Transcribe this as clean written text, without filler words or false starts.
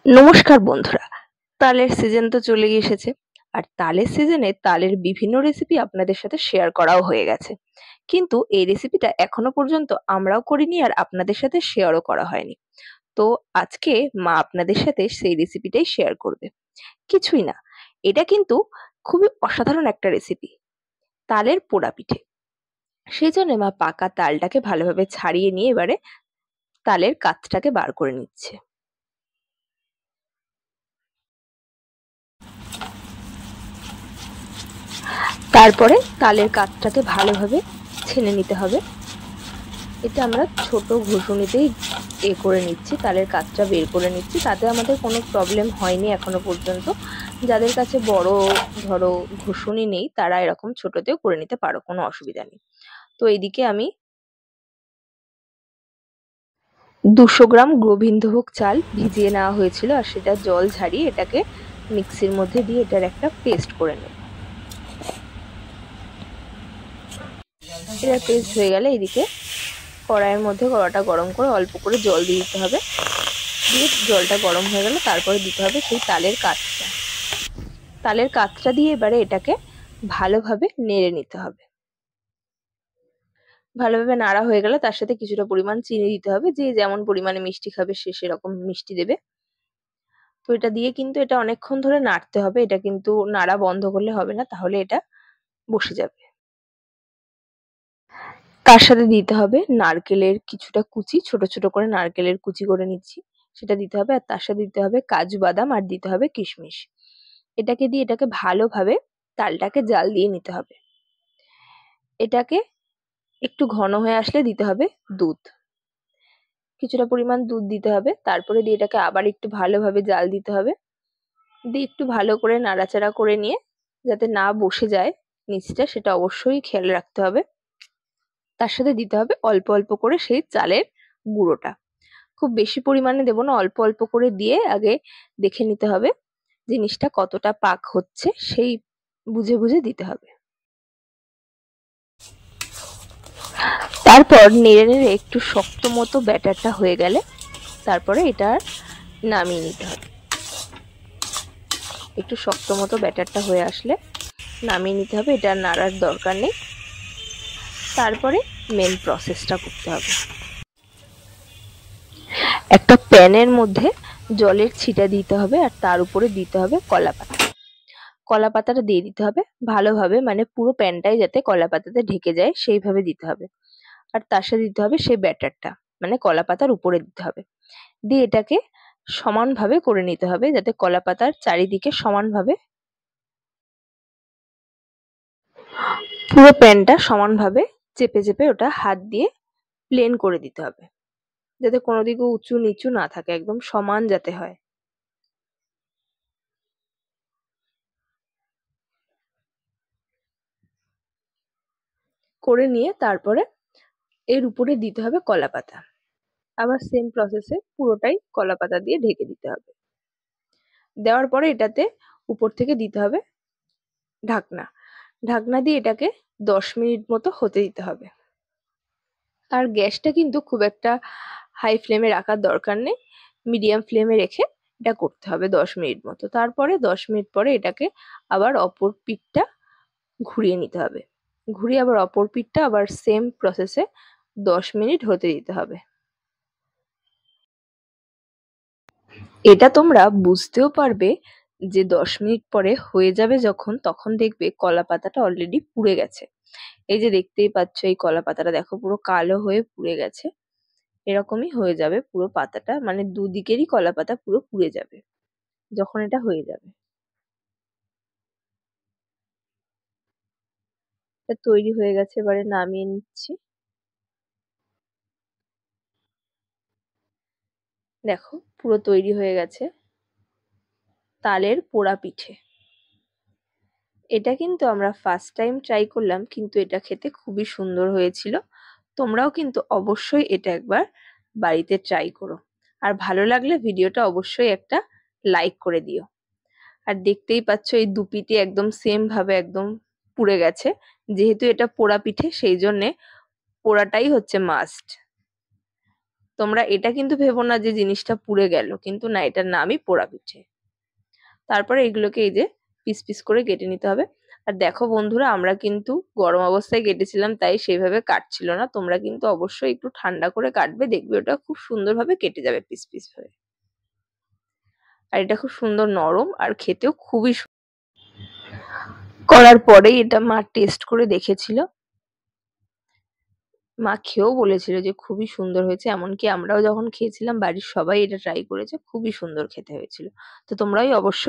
নমস্কার বন্ধুরা, তালের সিজন তো চলেই এসেছে। আর তালের সিজনে তালের বিভিন্ন রেসিপি আপনাদের সাথে শেয়ার করাও হয়ে গেছে, কিন্তু এই রেসিপিটা এখনো পর্যন্ত আমরাও করিনি আর আপনাদের সাথে শেয়ারও করা হয়নি। তো আজকে মা আপনাদের সাথে সেই রেসিপিটাই শেয়ার করবে। কিছুই না, এটা কিন্তু খুবই অসাধারণ একটা রেসিপি, তালের পোড়া পিঠে। সেই জন্য মা পাকা তালটাকে ভালোভাবে ছাড়িয়ে নিয়ে এবারে তালের কাতটাকে বার করে নিচ্ছে। তারপরে তালের কাতটাকে ভালোভাবে ছেনে নিতে হবে। এটা আমরা ছোট ঘষুনিতেই করে নিচ্ছি, তালের কাতটা বের করে নিচ্ছি, তাতে আমাদের কোনো প্রবলেম হয়নি এখনো পর্যন্ত। যাদের কাছে বড় ধরো ঘষুনি নেই তারা এরকম ছোটতেও করে নিতে পারো, কোনো অসুবিধা নেই। তো এইদিকে আমি 200 গ্রাম গোবিন্দভোগ চাল ভিজিয়ে নেওয়া হয়েছিল, আর সেটা জল ঝারিয়ে এটাকে মিক্সির মধ্যে দিয়ে এটার একটা পেস্ট করে নেব। এটা পেস্ট হয়ে গেলে এদিকে কড়াইয়ের মধ্যে কড়াটা গরম করে অল্প করে জল দিয়ে দিতে হবে। দিয়ে জলটা গরম হয়ে গেলে তারপরে দিতে হবে সেই তালের কাতটা। তালের কাতটা দিয়ে এবারে এটাকে ভালোভাবে নেড়ে নিতে হবে। ভালোভাবে নাড়া হয়ে গেলে তার সাথে কিছুটা পরিমাণ চিনি দিতে হবে, যে যেমন পরিমাণে মিষ্টি খাবে সে সেরকম মিষ্টি দেবে। তো এটা দিয়ে কিন্তু এটা অনেকক্ষণ ধরে নাড়তে হবে, এটা কিন্তু নাড়া বন্ধ করলে হবে না, তাহলে এটা বসে যাবে। তার সাথে দিতে হবে নারকেলের কিছুটা কুচি, ছোট ছোট করে নারকেলের কুচি করে নিচ্ছি, সেটা দিতে হবে। আর তার সাথে দিতে হবে কাজু বাদাম, আর দিতে হবে কিশমিশ। এটাকে দিয়ে এটাকে ভালোভাবে তালটাকে জাল দিয়ে নিতে হবে। এটাকে একটু ঘন হয়ে আসলে দিতে হবে দুধ, কিছুটা পরিমাণ দুধ দিতে হবে। তারপরে দিয়ে এটাকে আবার একটু ভালোভাবে জাল দিতে হবে, দিয়ে একটু ভালো করে নাড়াচাড়া করে নিয়ে যাতে না বসে যায় নিচটা, সেটা অবশ্যই খেয়াল রাখতে হবে। তার সাথে দিতে হবে অল্প অল্প করে সেই চালের গুঁড়োটা, খুব বেশি পরিমাণে দেবো না, অল্প অল্প করে দিয়ে আগে দেখে নিতে হবে জিনিসটা কতটা পাক হচ্ছে, সেই বুঝে বুঝে দিতে হবে। তারপর নেড়ে নেড়ে একটু শক্ত মতো ব্যাটারটা হয়ে গেলে তারপরে এটা নামিয়ে নিতে হবে। একটু শক্ত মতো ব্যাটারটা হয়ে আসলে নামিয়ে নিতে হবে, এটা নাড়ার দরকার নেই। তারপরে মেন প্রসেসটা করতে হবে। একটা প্যানের মধ্যে জলের ছিটা দিতে হবে, আর তার উপরে দিতে হবে কলা পাতা। কলা পাতাটা দিয়ে দিতে হবে ভালোভাবে, মানে পুরো প্যানটাই যাতে কলা পাতাতে ঢেকে যায় সেইভাবে দিতে হবে। আর তার সাথে দিতে হবে সেই ব্যাটারটা, মানে কলা পাতার উপরে দিতে হবে। দিয়ে এটাকে সমানভাবে করে নিতে হবে, যাতে কলা পাতার চারিদিকে সমানভাবে পুরো প্যানটা সমানভাবে চেপে চেপে ওটা হাত দিয়ে প্লেন করে দিতে হবে, যাতে কোনো দিকে উঁচু নিচু না থাকে, একদম সমান যাতে হয়। করে নিয়ে তারপরে এর উপরে দিতে হবে কলা পাতা। আবার সেম প্রসেসে পুরোটাই কলা পাতা দিয়ে ঢেকে দিতে হবে। দেওয়ার পরে এটাতে উপর থেকে দিতে হবে ঢাকনা। ঢাকনা দিয়ে এটাকে 10 মিনিট মতো হতে দিতে হবে। আর গ্যাসটা কিন্তু খুব একটা হাই ফ্লেমে রাখার দরকার নেই, মিডিয়াম ফ্লেমে রেখে এটা করতে হবে 10 মিনিট মতো। তারপরে 10 মিনিট পরে এটাকে আবার অপর পিঠটা ঘুরিয়ে নিতে হবে। ঘুরিয়ে আবার অপর পিঠটা আবার সেম প্রসেসে 10 মিনিট হতে দিতে হবে। এটা তোমরা বুঝতেও পারবে যে 10 মিনিট পরে হয়ে যাবে যখন, তখন দেখবে কলা পাতাটা অলরেডি পুড়ে গেছে। এই যে দেখতেই পাচ্ছ এই কলা পাতাটা দেখো পুরো কালো হয়ে পুড়ে গেছে। এরকমই হয়ে যাবে পুরো পাতাটা, মানে দুদিকেরই কলা পাতা পুরো পুড়ে যাবে যখন এটা হয়ে যাবে। এটা তৈরি হয়ে গেছে, এবারে নামিয়ে নিচ্ছি। দেখো পুরো তৈরি হয়ে গেছে তালের পোড়া পিঠে। এটা কিন্তু আমরা ফার্স্ট টাইম ট্রাই করলাম, কিন্তু এটা খেতে খুবই সুন্দর হয়েছিল। তোমরাও কিন্তু অবশ্যই এটা একবার বাড়িতে ট্রাই করো। আর ভালো লাগলে ভিডিওটা অবশ্যই একটা লাইক করে দিও। আর দেখতেই পাচ্ছ এই দু পিঠে একদম সেম ভাবে একদম পুড়ে গেছে। যেহেতু এটা পোড়া পিঠে সেই জন্যে পোড়াটাই হচ্ছে মাস্ট। তোমরা এটা কিন্তু ভেবো না যে জিনিসটা পুড়ে গেল, কিন্তু না, এটার নামই পোড়া পিঠে। তারপরে এগুলোকে এই যে পিস পিস করে কেটে নিতে হবে। আর দেখো বন্ধুরা, আমরা কিন্তু গরম অবস্থায় কেটেছিলাম, তাই সেইভাবে কাটছিল না। তোমরা কিন্তু অবশ্যই একটু ঠান্ডা করে কাটবে, দেখবে ওটা খুব সুন্দরভাবে কেটে যাবে পিস পিস ভাবে। আর এটা খুব সুন্দর নরম আর খেতেও খুবই করার পরেই এটা মা টেস্ট করে দেখেছিল। মা খেয়েও বলেছিল যে খুবই সুন্দর হয়েছে। এমনকি আমরাও যখন খেয়েছিলাম বাড়ির সবাই এটা ট্রাই করেছে, খুবই সুন্দর খেতে হয়েছিল। তো তোমরাই অবশ্যই